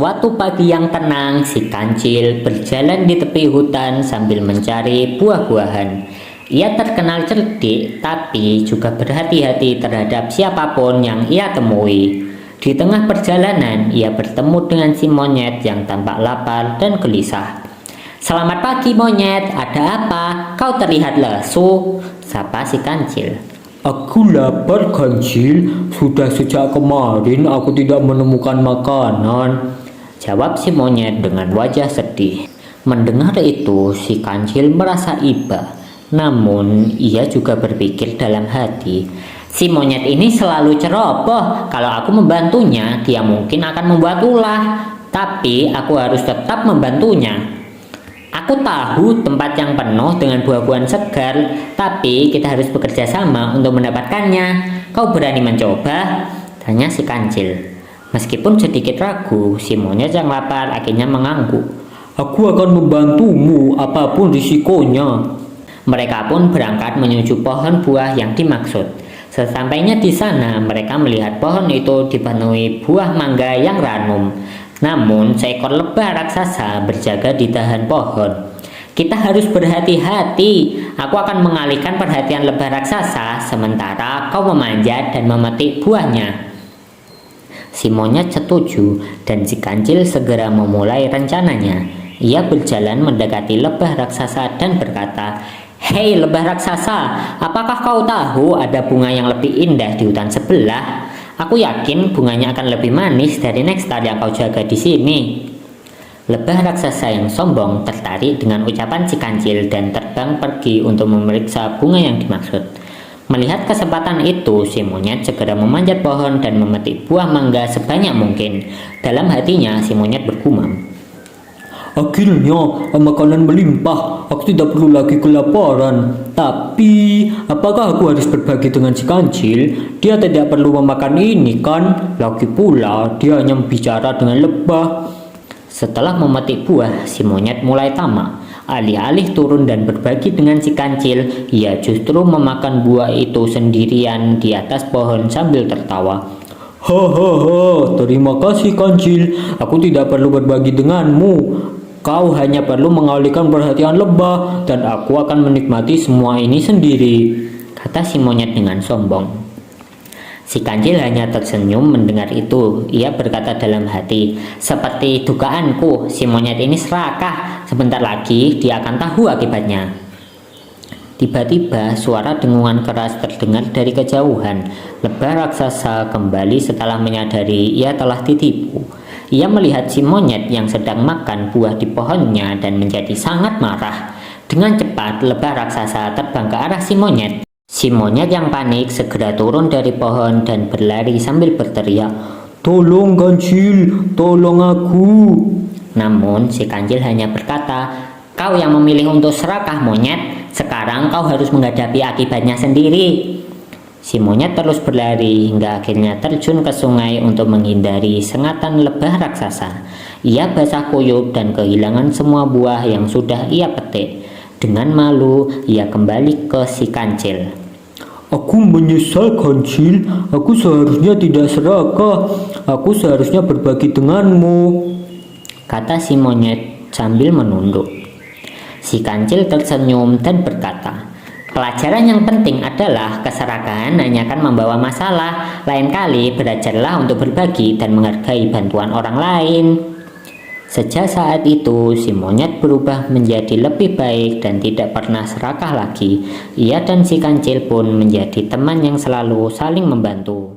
Suatu pagi yang tenang, si kancil berjalan di tepi hutan sambil mencari buah-buahan. Ia terkenal cerdik, tapi juga berhati-hati terhadap siapapun yang ia temui. Di tengah perjalanan, ia bertemu dengan si monyet yang tampak lapar dan gelisah. "Selamat pagi monyet, ada apa? Kau terlihat lesu," sapa si kancil. Aku lapar, kancil. Sudah sejak kemarin aku tidak menemukan makanan, jawab si monyet dengan wajah sedih. Mendengar itu, si kancil merasa iba. Namun, ia juga berpikir dalam hati, si monyet ini selalu ceroboh. Kalau aku membantunya, dia mungkin akan membuat ulah. Tapi aku harus tetap membantunya. Aku tahu tempat yang penuh dengan buah-buahan segar, tapi kita harus bekerja sama untuk mendapatkannya. Kau berani mencoba? Tanya si kancil. Meskipun sedikit ragu, si monyet yang lapar akhirnya mengangguk. Aku akan membantumu apapun risikonya. Mereka pun berangkat menuju pohon buah yang dimaksud. Sesampainya di sana, mereka melihat pohon itu dipenuhi buah mangga yang ranum. Namun, seekor lebah raksasa berjaga di dahan pohon. "Kita harus berhati-hati. Aku akan mengalihkan perhatian lebah raksasa, sementara kau memanjat dan memetik buahnya." Si monyet setuju, dan si kancil segera memulai rencananya. Ia berjalan mendekati lebah raksasa dan berkata, "Hei lebah raksasa, apakah kau tahu ada bunga yang lebih indah di hutan sebelah? Aku yakin bunganya akan lebih manis dari nektar yang kau jaga di sini." Lebah raksasa yang sombong tertarik dengan ucapan si kancil dan terbang pergi untuk memeriksa bunga yang dimaksud. Melihat kesempatan itu, si monyet segera memanjat pohon dan memetik buah mangga sebanyak mungkin. Dalam hatinya, si monyet bergumam, Akhirnya makanan melimpah. Aku tidak perlu lagi kelaparan. Tapi apakah aku harus berbagi dengan si kancil? Dia tidak perlu memakan ini kan? Lagi pula dia hanya bicara dengan lebah. Setelah memetik buah, si monyet mulai tamak. Alih-alih turun dan berbagi dengan si kancil, ia justru memakan buah itu sendirian di atas pohon sambil tertawa. Hahaha, terima kasih kancil. Aku tidak perlu berbagi denganmu. Kau hanya perlu mengalihkan perhatian lebah, dan aku akan menikmati semua ini sendiri, kata si monyet dengan sombong. Si kancil hanya tersenyum mendengar itu. Ia berkata dalam hati, "Seperti dugaanku, si monyet ini serakah. Sebentar lagi dia akan tahu akibatnya." Tiba-tiba suara dengungan keras terdengar dari kejauhan. Lebah raksasa kembali setelah menyadari ia telah ditipu. Ia melihat si monyet yang sedang makan buah di pohonnya dan menjadi sangat marah. Dengan cepat lebah raksasa terbang ke arah si monyet. Si monyet yang panik segera turun dari pohon dan berlari sambil berteriak, "Tolong kancil, tolong aku." Namun si kancil hanya berkata, "Kau yang memilih untuk serakah monyet, sekarang kau harus menghadapi akibatnya sendiri." Si monyet terus berlari hingga akhirnya terjun ke sungai untuk menghindari sengatan lebah raksasa. Ia basah kuyup dan kehilangan semua buah yang sudah ia petik. Dengan malu, ia kembali ke si kancil. "Aku menyesal kancil, aku seharusnya tidak serakah. Aku seharusnya berbagi denganmu," kata si monyet sambil menunduk. Si kancil tersenyum dan berkata, "Pelajaran yang penting adalah keserakahan hanya akan membawa masalah. Lain kali belajarlah untuk berbagi dan menghargai bantuan orang lain." Sejak saat itu, si monyet berubah menjadi lebih baik dan tidak pernah serakah lagi. Ia dan si kancil pun menjadi teman yang selalu saling membantu.